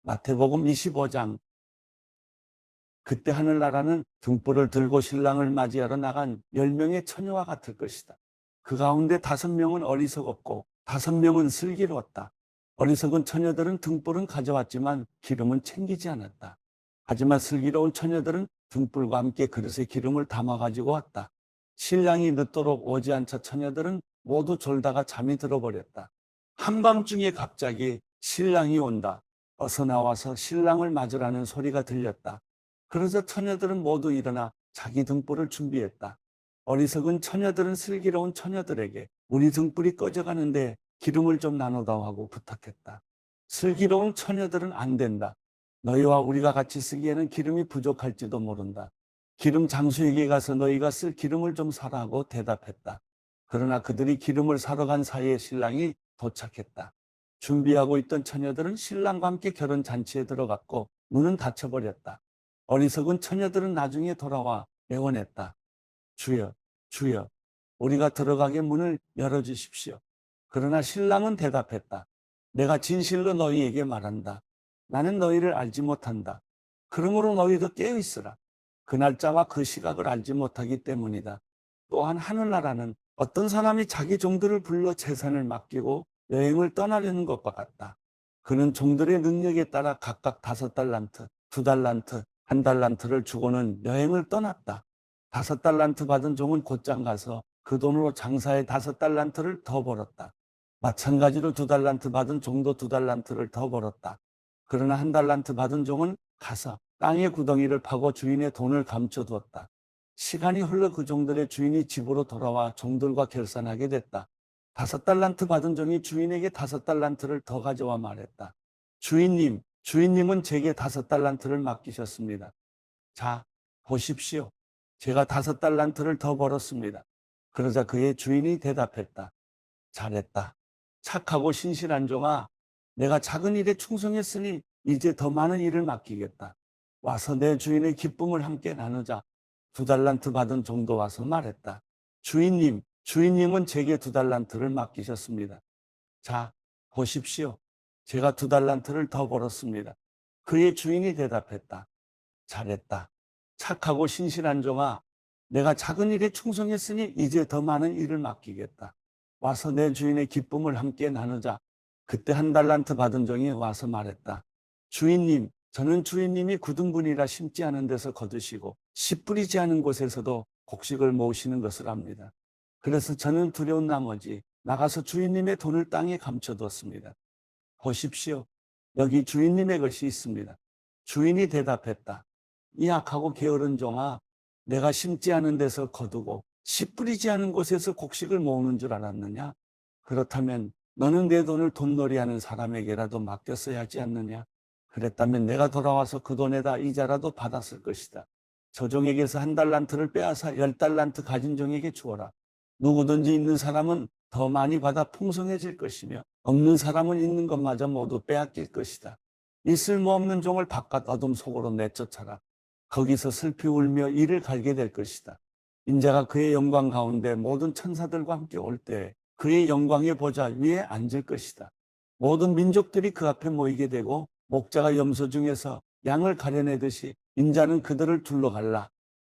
마태복음 25장. 그때 하늘나라는 등불을 들고 신랑을 맞이하러 나간 10명의 처녀와 같을 것이다. 그 가운데 5명은 어리석었고 5명은 슬기로웠다. 어리석은 처녀들은 등불은 가져왔지만 기름은 챙기지 않았다. 하지만 슬기로운 처녀들은 등불과 함께 그릇에 기름을 담아가지고 왔다. 신랑이 늦도록 오지 않자 처녀들은 모두 졸다가 잠이 들어버렸다. 한밤중에 갑자기 신랑이 온다. 어서 나와서 신랑을 맞으라는 소리가 들렸다. 그러자 처녀들은 모두 일어나 자기 등불을 준비했다. 어리석은 처녀들은 슬기로운 처녀들에게 우리 등불이 꺼져가는데 기름을 좀 나눠다오 하고 부탁했다. 슬기로운 처녀들은 안 된다. 너희와 우리가 같이 쓰기에는 기름이 부족할지도 모른다. 기름 장수에게 가서 너희가 쓸 기름을 좀 사라고 대답했다. 그러나 그들이 기름을 사러 간 사이에 신랑이 도착했다. 준비하고 있던 처녀들은 신랑과 함께 결혼 잔치에 들어갔고 문은 닫혀버렸다. 어리석은 처녀들은 나중에 돌아와 애원했다. 주여, 주여, 우리가 들어가게 문을 열어주십시오. 그러나 신랑은 대답했다. 내가 진실로 너희에게 말한다. 나는 너희를 알지 못한다. 그러므로 너희도 깨어있으라. 그 날짜와 그 시각을 알지 못하기 때문이다. 또한 하늘나라는 어떤 사람이 자기 종들을 불러 재산을 맡기고 여행을 떠나려는 것과 같다. 그는 종들의 능력에 따라 각각 5달란트, 2달란트, 1달란트를 주고는 여행을 떠났다. 5달란트 받은 종은 곧장 가서 그 돈으로 장사에 5달란트를 더 벌었다. 마찬가지로 2달란트 받은 종도 2달란트를 더 벌었다. 그러나 1달란트 받은 종은 가서 땅의 구덩이를 파고 주인의 돈을 감춰두었다. 시간이 흘러 그 종들의 주인이 집으로 돌아와 종들과 결산하게 됐다. 5달란트 받은 종이 주인에게 5달란트를 더 가져와 말했다. 주인님은 제게 5달란트를 맡기셨습니다. 자, 보십시오. 제가 5달란트를 더 벌었습니다. 그러자 그의 주인이 대답했다. 잘했다. 착하고 신실한 종아, 내가 작은 일에 충성했으니 이제 더 많은 일을 맡기겠다. 와서 내 주인의 기쁨을 함께 나누자. 2달란트 받은 종도 와서 말했다. 주인님은 제게 2달란트를 맡기셨습니다. 자, 보십시오. 제가 2달란트를 더 벌었습니다. 그의 주인이 대답했다. 잘했다. 착하고 신실한 종아, 내가 작은 일에 충성했으니 이제 더 많은 일을 맡기겠다. 와서 내 주인의 기쁨을 함께 나누자. 그때 1달란트 받은 종이 와서 말했다. 주인님, 저는 주인님이 굳은 분이라 심지 않은 데서 거두시고 씨 뿌리지 않은 곳에서도 곡식을 모으시는 것을 압니다. 그래서 저는 두려운 나머지 나가서 주인님의 돈을 땅에 감춰두었습니다. 보십시오. 여기 주인님의 것이 있습니다. 주인이 대답했다. 이 악하고 게으른 종아, 내가 심지 않은 데서 거두고 씨 뿌리지 않은 곳에서 곡식을 모으는 줄 알았느냐? 그렇다면 너는 내 돈을 돈놀이하는 사람에게라도 맡겼어야 하지 않느냐? 그랬다면 내가 돌아와서 그 돈에다 이자라도 받았을 것이다. 저 종에게서 1달란트를 빼앗아 10달란트 가진 종에게 주어라. 누구든지 있는 사람은 더 많이 받아 풍성해질 것이며 없는 사람은 있는 것마저 모두 빼앗길 것이다. 이 쓸모없는 종을 바깥 어둠 속으로 내쫓아라. 거기서 슬피 울며 이를 갈게 될 것이다. 인자가 그의 영광 가운데 모든 천사들과 함께 올 때 그의 영광의 보좌 위에 앉을 것이다. 모든 민족들이 그 앞에 모이게 되고 목자가 염소 중에서 양을 가려내듯이 인자는 그들을 둘러갈라.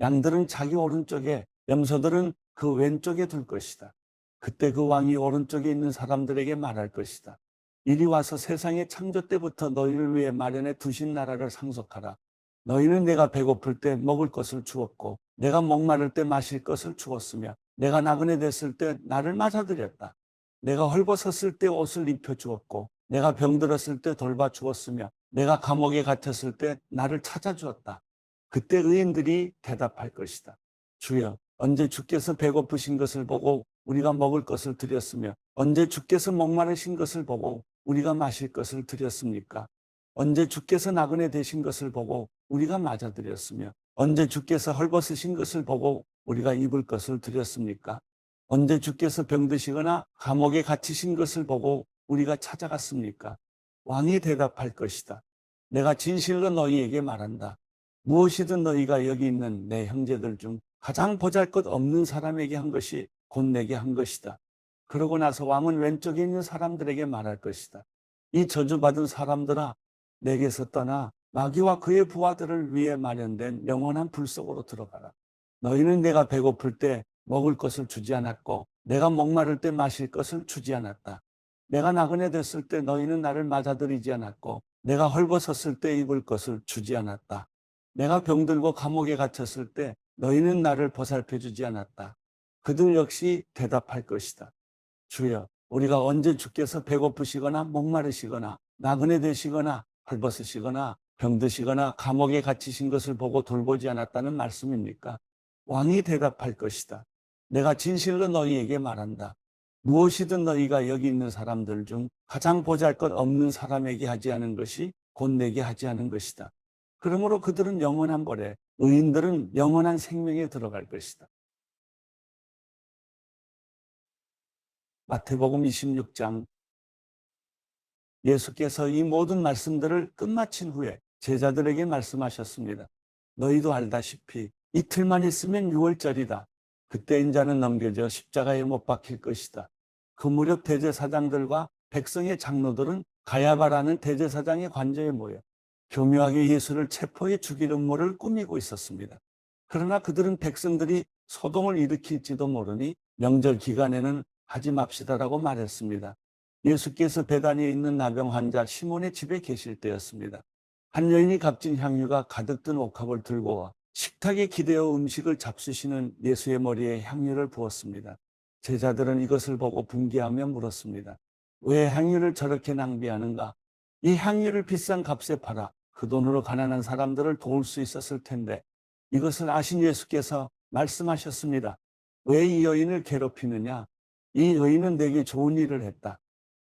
양들은 자기 오른쪽에, 염소들은 그 왼쪽에 둘 것이다. 그때 그 왕이 오른쪽에 있는 사람들에게 말할 것이다. 이리 와서 세상의 창조 때부터 너희를 위해 마련해 두신 나라를 상속하라. 너희는 내가 배고플 때 먹을 것을 주었고 내가 목마를 때 마실 것을 주었으며 내가 나그네 됐을 때 나를 맞아들였다. 내가 헐벗었을 때 옷을 입혀주었고 내가 병들었을 때 돌봐주었으며 내가 감옥에 갇혔을 때 나를 찾아주었다. 그때 의인들이 대답할 것이다. 주여, 언제 주께서 배고프신 것을 보고 우리가 먹을 것을 드렸으며 언제 주께서 목마르신 것을 보고 우리가 마실 것을 드렸습니까? 언제 주께서 나그네 되신 것을 보고 우리가 맞아드렸으며 언제 주께서 헐벗으신 것을 보고 우리가 입을 것을 드렸습니까? 언제 주께서 병드시거나 감옥에 갇히신 것을 보고 우리가 찾아갔습니까? 왕이 대답할 것이다. 내가 진실로 너희에게 말한다. 무엇이든 너희가 여기 있는 내 형제들 중 가장 보잘것없는 사람에게 한 것이 곧 내게 한 것이다. 그러고 나서 왕은 왼쪽에 있는 사람들에게 말할 것이다. 이 저주받은 사람들아, 내게서 떠나 마귀와 그의 부하들을 위해 마련된 영원한 불 속으로 들어가라. 너희는 내가 배고플 때 먹을 것을 주지 않았고 내가 목마를 때 마실 것을 주지 않았다. 내가 나그네 됐을 때 너희는 나를 맞아들이지 않았고 내가 헐벗었을 때 입을 것을 주지 않았다. 내가 병들고 감옥에 갇혔을 때 너희는 나를 보살펴 주지 않았다. 그들 역시 대답할 것이다. 주여, 우리가 언제 주께서 배고프시거나 목마르시거나 나그네 되시거나 헐벗으시거나 병드시거나 감옥에 갇히신 것을 보고 돌보지 않았다는 말씀입니까? 왕이 대답할 것이다. 내가 진실로 너희에게 말한다. 무엇이든 너희가 여기 있는 사람들 중 가장 보잘것없는 사람에게 하지 않은 것이 곧 내게 하지 않은 것이다. 그러므로 그들은 영원한 벌에, 의인들은 영원한 생명에 들어갈 것이다. 마태복음 26장. 예수께서 이 모든 말씀들을 끝마친 후에 제자들에게 말씀하셨습니다. 너희도 알다시피 이틀만 있으면 6월절이다. 그때 인자는 넘겨져 십자가에 못 박힐 것이다. 그 무렵 대제사장들과 백성의 장로들은 가야바라는 대제사장의 관저에 모여 교묘하게 예수를 체포해 죽일 음모를 꾸미고 있었습니다. 그러나 그들은 백성들이 소동을 일으킬지도 모르니 명절 기간에는 하지 맙시다라고 말했습니다. 예수께서 베다니에 있는 나병 환자 시몬의 집에 계실 때였습니다. 한 여인이 값진 향유가 가득 든 옥합을 들고 와 식탁에 기대어 음식을 잡수시는 예수의 머리에 향유를 부었습니다. 제자들은 이것을 보고 분개하며 물었습니다. 왜 향유를 저렇게 낭비하는가? 이 향유를 비싼 값에 팔아 그 돈으로 가난한 사람들을 도울 수 있었을 텐데. 이것을 아신 예수께서 말씀하셨습니다. 왜 이 여인을 괴롭히느냐? 이 여인은 내게 좋은 일을 했다.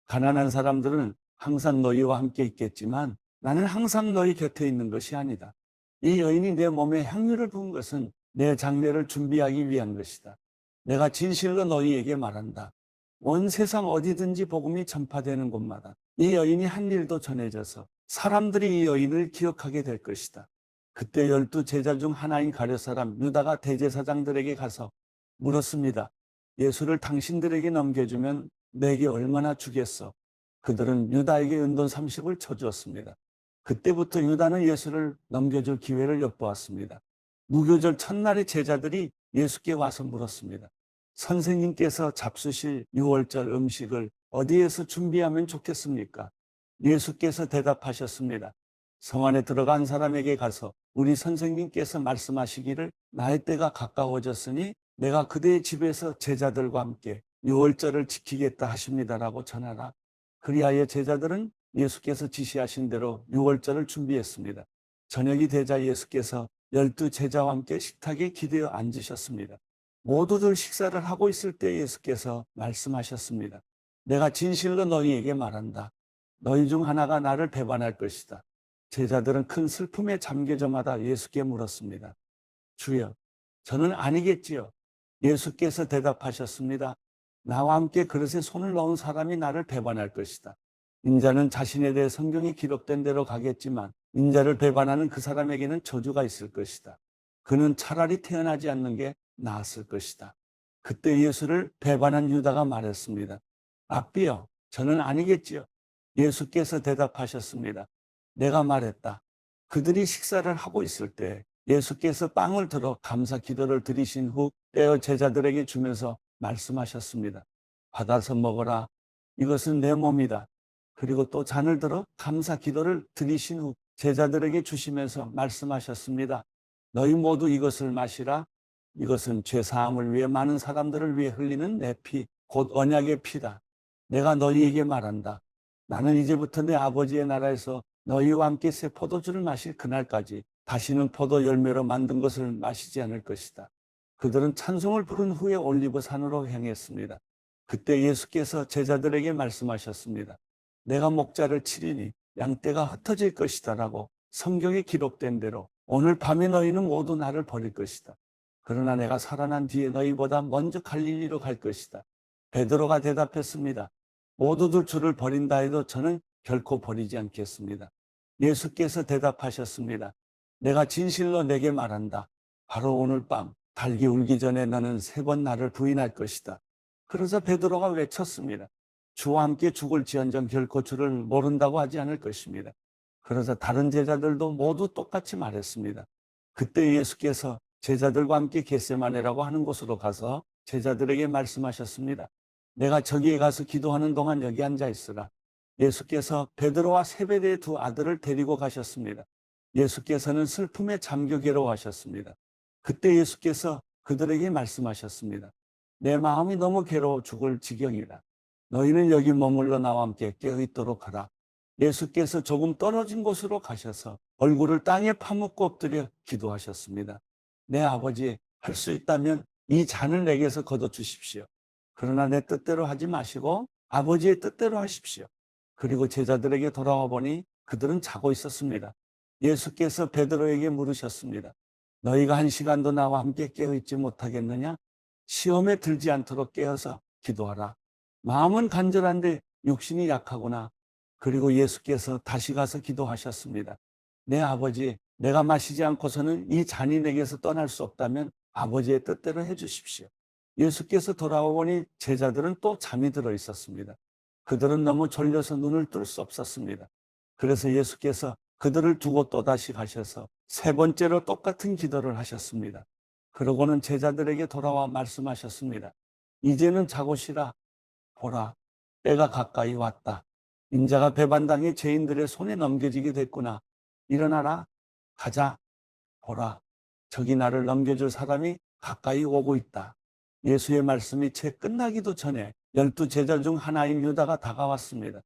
가난한 사람들은 항상 너희와 함께 있겠지만 나는 항상 너희 곁에 있는 것이 아니다. 이 여인이 내 몸에 향유를 부은 것은 내 장례를 준비하기 위한 것이다. 내가 진실로 너희에게 말한다. 온 세상 어디든지 복음이 전파되는 곳마다 이 여인이 한 일도 전해져서 사람들이 이 여인을 기억하게 될 것이다. 그때 12 제자 중 하나인 가룟 사람 유다가 대제사장들에게 가서 물었습니다. 예수를 당신들에게 넘겨주면 내게 얼마나 주겠어? 그들은 유다에게 은돈 30을 쳐주었습니다. 그때부터 유다는 예수를 넘겨줄 기회를 엿보았습니다. 무교절 첫날에 제자들이 예수께 와서 물었습니다. 선생님께서 잡수실 6월절 음식을 어디에서 준비하면 좋겠습니까? 예수께서 대답하셨습니다. 성 안에 들어간 사람에게 가서 우리 선생님께서 말씀하시기를 나의 때가 가까워졌으니 내가 그대의 집에서 제자들과 함께 6월절을 지키겠다 하십니다라고 전하라. 그리하여 제자들은 예수께서 지시하신 대로 6월절을 준비했습니다. 저녁이 되자 예수께서 12 제자와 함께 식탁에 기대어 앉으셨습니다. 모두들 식사를 하고 있을 때 예수께서 말씀하셨습니다. 내가 진실로 너희에게 말한다. 너희 중 하나가 나를 배반할 것이다. 제자들은 큰 슬픔에 잠겨져마다 예수께 물었습니다. 주여, 저는 아니겠지요. 예수께서 대답하셨습니다. 나와 함께 그릇에 손을 넣은 사람이 나를 배반할 것이다. 인자는 자신에 대해 성경이 기록된 대로 가겠지만 인자를 배반하는 그 사람에게는 저주가 있을 것이다. 그는 차라리 태어나지 않는 게 나았을 것이다. 그때 예수를 배반한 유다가 말했습니다. 랍비여, 저는 아니겠지요. 예수께서 대답하셨습니다. 내가 말했다. 그들이 식사를 하고 있을 때 예수께서 빵을 들어 감사 기도를 드리신 후 떼어 제자들에게 주면서 말씀하셨습니다. 받아서 먹어라. 이것은 내 몸이다. 그리고 또 잔을 들어 감사 기도를 드리신 후 제자들에게 주시면서 말씀하셨습니다. 너희 모두 이것을 마시라. 이것은 죄사함을 위해 많은 사람들을 위해 흘리는 내 피, 곧 언약의 피다. 내가 너희에게 말한다. 나는 이제부터 내 아버지의 나라에서 너희와 함께 새 포도주를 마실 그날까지 다시는 포도 열매로 만든 것을 마시지 않을 것이다. 그들은 찬송을 부른 후에 올리브산으로 향했습니다. 그때 예수께서 제자들에게 말씀하셨습니다. 내가 목자를 치리니 양떼가 흩어질 것이다 라고 성경에 기록된 대로 오늘 밤에 너희는 모두 나를 버릴 것이다. 그러나 내가 살아난 뒤에 너희보다 먼저 갈릴리로 갈 것이다. 베드로가 대답했습니다. 모두들 주를 버린다 해도 저는 결코 버리지 않겠습니다. 예수께서 대답하셨습니다. 내가 진실로 내게 말한다. 바로 오늘 밤 달기 울기 전에 너는 3번 나를 부인할 것이다. 그러자 베드로가 외쳤습니다. 주와 함께 죽을지언정 결코 주를 모른다고 하지 않을 것입니다. 그래서 다른 제자들도 모두 똑같이 말했습니다. 그때 예수께서 제자들과 함께 겟세마네라고 하는 곳으로 가서 제자들에게 말씀하셨습니다. 내가 저기에 가서 기도하는 동안 여기 앉아 있으라. 예수께서 베드로와 세베대의 두 아들을 데리고 가셨습니다. 예수께서는 슬픔에 잠겨 괴로워하셨습니다. 그때 예수께서 그들에게 말씀하셨습니다. 내 마음이 너무 괴로워 죽을 지경이라. 너희는 여기 머물러 나와 함께 깨어있도록 하라. 예수께서 조금 떨어진 곳으로 가셔서 얼굴을 땅에 파묻고 엎드려 기도하셨습니다. 내 아버지, 할 수 있다면 이 잔을 내게서 거둬주십시오. 그러나 내 뜻대로 하지 마시고 아버지의 뜻대로 하십시오. 그리고 제자들에게 돌아와 보니 그들은 자고 있었습니다. 예수께서 베드로에게 물으셨습니다. 너희가 1시간도 나와 함께 깨어있지 못하겠느냐? 시험에 들지 않도록 깨어서 기도하라. 마음은 간절한데 육신이 약하구나. 그리고 예수께서 다시 가서 기도하셨습니다. 내 아버지, 내가 마시지 않고서는 이 잔이 내게서 떠날 수 없다면 아버지의 뜻대로 해주십시오. 예수께서 돌아와 보니 제자들은 또 잠이 들어 있었습니다. 그들은 너무 졸려서 눈을 뜰 수 없었습니다. 그래서 예수께서 그들을 두고 또다시 가셔서 세 번째로 똑같은 기도를 하셨습니다. 그러고는 제자들에게 돌아와 말씀하셨습니다. 이제는 자고 쉬라. 보라, 때가 가까이 왔다. 인자가 배반당해 죄인들의 손에 넘겨지게 됐구나. 일어나라. 가자. 보라, 저기 나를 넘겨줄 사람이 가까이 오고 있다. 예수의 말씀이 채 끝나기도 전에 12 제자 중 하나인 유다가 다가왔습니다.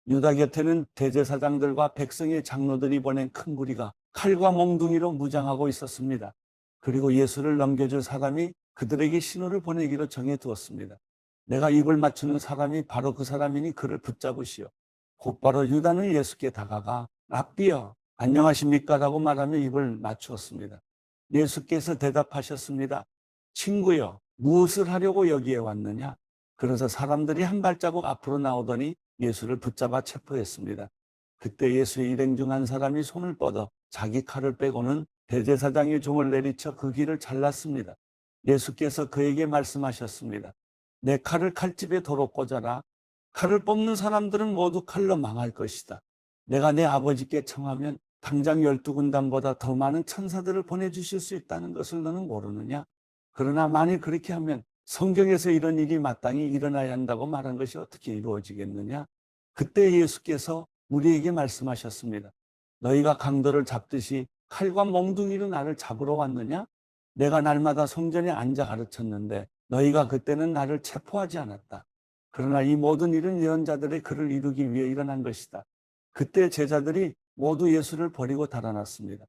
유다 곁에는 대제사장들과 백성의 장로들이 보낸 큰 무리가 칼과 몽둥이로 무장하고 있었습니다. 그리고 예수를 넘겨줄 사람이 그들에게 신호를 보내기로 정해두었습니다. 내가 입을 맞추는 사람이 바로 그 사람이니 그를 붙잡으시오. 곧바로 유다는 예수께 다가가 랍비여, 안녕하십니까? 라고 말하며 입을 맞추었습니다. 예수께서 대답하셨습니다. 친구여, 무엇을 하려고 여기에 왔느냐? 그래서 사람들이 한 발자국 앞으로 나오더니 예수를 붙잡아 체포했습니다. 그때 예수의 일행 중 한 사람이 손을 뻗어 자기 칼을 빼고는 대제사장의 종을 내리쳐 그 귀를 잘랐습니다. 예수께서 그에게 말씀하셨습니다. 내 칼을 칼집에 도로 꽂아라. 칼을 뽑는 사람들은 모두 칼로 망할 것이다. 내가 내 아버지께 청하면 당장 12군단보다 더 많은 천사들을 보내주실 수 있다는 것을 너는 모르느냐? 그러나 만일 그렇게 하면 성경에서 이런 일이 마땅히 일어나야 한다고 말한 것이 어떻게 이루어지겠느냐? 그때 예수께서 우리에게 말씀하셨습니다. 너희가 강도를 잡듯이 칼과 몽둥이로 나를 잡으러 왔느냐? 내가 날마다 성전에 앉아 가르쳤는데 너희가 그때는 나를 체포하지 않았다. 그러나 이 모든 일은 예언자들의 글을 이루기 위해 일어난 것이다. 그때 제자들이 모두 예수를 버리고 달아났습니다.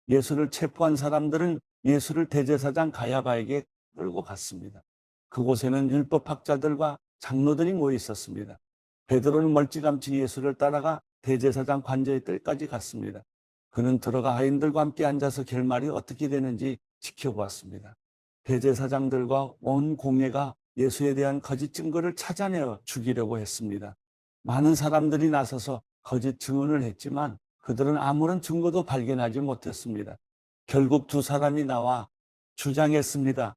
예수를 체포한 사람들은 예수를 대제사장 가야바에게 끌고 갔습니다. 그곳에는 율법학자들과 장로들이 모여 있었습니다. 베드로는 멀찌감치 예수를 따라가 대제사장 관저의 뜰까지 갔습니다. 그는 들어가 하인들과 함께 앉아서 결말이 어떻게 되는지 지켜보았습니다. 대제사장들과 온 공회가 예수에 대한 거짓 증거를 찾아내어 죽이려고 했습니다. 많은 사람들이 나서서 거짓 증언을 했지만 그들은 아무런 증거도 발견하지 못했습니다. 결국 두 사람이 나와 주장했습니다.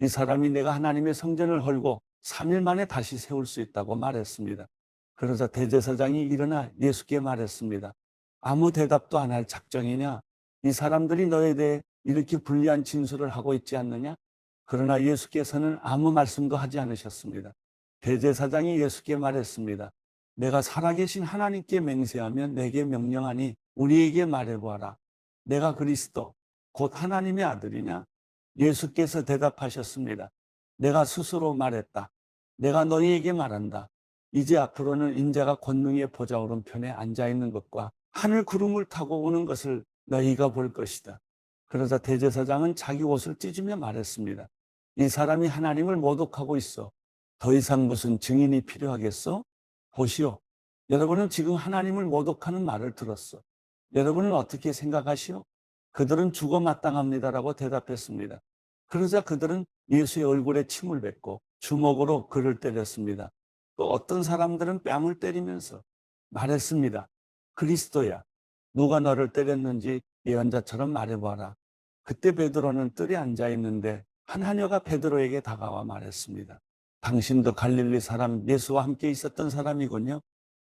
이 사람이 내가 하나님의 성전을 헐고 3일 만에 다시 세울 수 있다고 말했습니다. 그러자 대제사장이 일어나 예수께 말했습니다. 아무 대답도 안 할 작정이냐? 이 사람들이 너에 대해 이렇게 불리한 진술을 하고 있지 않느냐? 그러나 예수께서는 아무 말씀도 하지 않으셨습니다. 대제사장이 예수께 말했습니다. 내가 살아계신 하나님께 맹세하면 내게 명령하니 우리에게 말해보아라. 내가 그리스도 곧 하나님의 아들이냐? 예수께서 대답하셨습니다. 내가 스스로 말했다. 내가 너희에게 말한다. 이제 앞으로는 인자가 권능의 보좌 오른편에 앉아있는 것과 하늘 구름을 타고 오는 것을 너희가 볼 것이다. 그러자 대제사장은 자기 옷을 찢으며 말했습니다. 이 사람이 하나님을 모독하고 있어. 더 이상 무슨 증인이 필요하겠어? 보시오. 여러분은 지금 하나님을 모독하는 말을 들었어. 여러분은 어떻게 생각하시오? 그들은 죽어 마땅합니다라고 대답했습니다. 그러자 그들은 예수의 얼굴에 침을 뱉고 주먹으로 그를 때렸습니다. 또 어떤 사람들은 뺨을 때리면서 말했습니다. 그리스도야, 누가 너를 때렸는지 예언자처럼 말해봐라. 그때 베드로는 뜰에 앉아 있는데 한 하녀가 베드로에게 다가와 말했습니다. 당신도 갈릴리 사람 예수와 함께 있었던 사람이군요.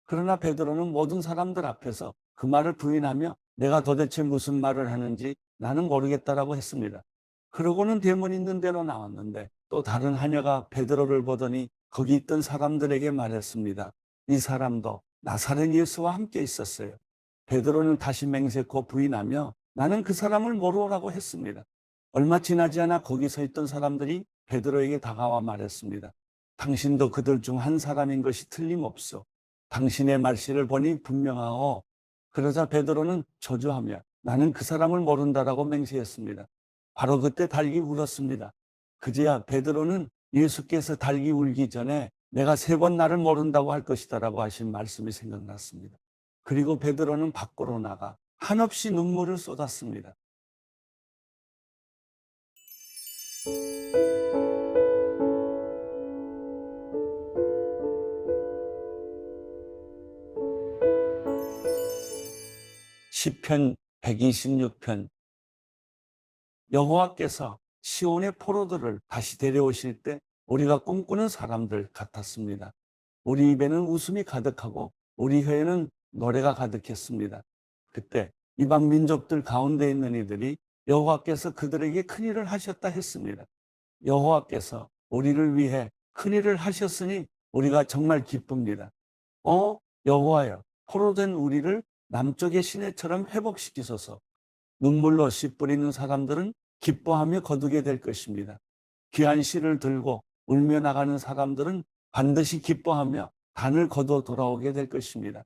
그러나 베드로는 모든 사람들 앞에서 그 말을 부인하며 내가 도대체 무슨 말을 하는지 나는 모르겠다라고 했습니다. 그러고는 대문 있는 데로 나왔는데 또 다른 하녀가 베드로를 보더니 거기 있던 사람들에게 말했습니다. 이 사람도 나사렛 예수와 함께 있었어요. 베드로는 다시 맹세코 부인하며 나는 그 사람을 모르라고 했습니다. 얼마 지나지 않아 거기 서 있던 사람들이 베드로에게 다가와 말했습니다. 당신도 그들 중 한 사람인 것이 틀림없소. 당신의 말씨를 보니 분명하오. 그러자 베드로는 저주하며 나는 그 사람을 모른다라고 맹세했습니다. 바로 그때 닭이 울었습니다. 그제야 베드로는 예수께서 닭이 울기 전에 내가 3번 나를 모른다고 할 것이다라고 하신 말씀이 생각났습니다. 그리고 베드로는 밖으로 나가 한없이 눈물을 쏟았습니다. 시편 126편. 여호와께서 시온의 포로들을 다시 데려오실 때 우리가 꿈꾸는 사람들 같았습니다. 우리 입에는 웃음이 가득하고 우리 혀에는 노래가 가득했습니다. 그때 이방 민족들 가운데 있는 이들이 여호와께서 그들에게 큰일을 하셨다 했습니다. 여호와께서 우리를 위해 큰일을 하셨으니 우리가 정말 기쁩니다. 여호와여, 포로된 우리를 남쪽의 시내처럼 회복시키소서. 눈물로 씨 뿌리는 사람들은 기뻐하며 거두게 될 것입니다. 귀한 씨를 들고 울며 나가는 사람들은 반드시 기뻐하며 단을 거둬 돌아오게 될 것입니다.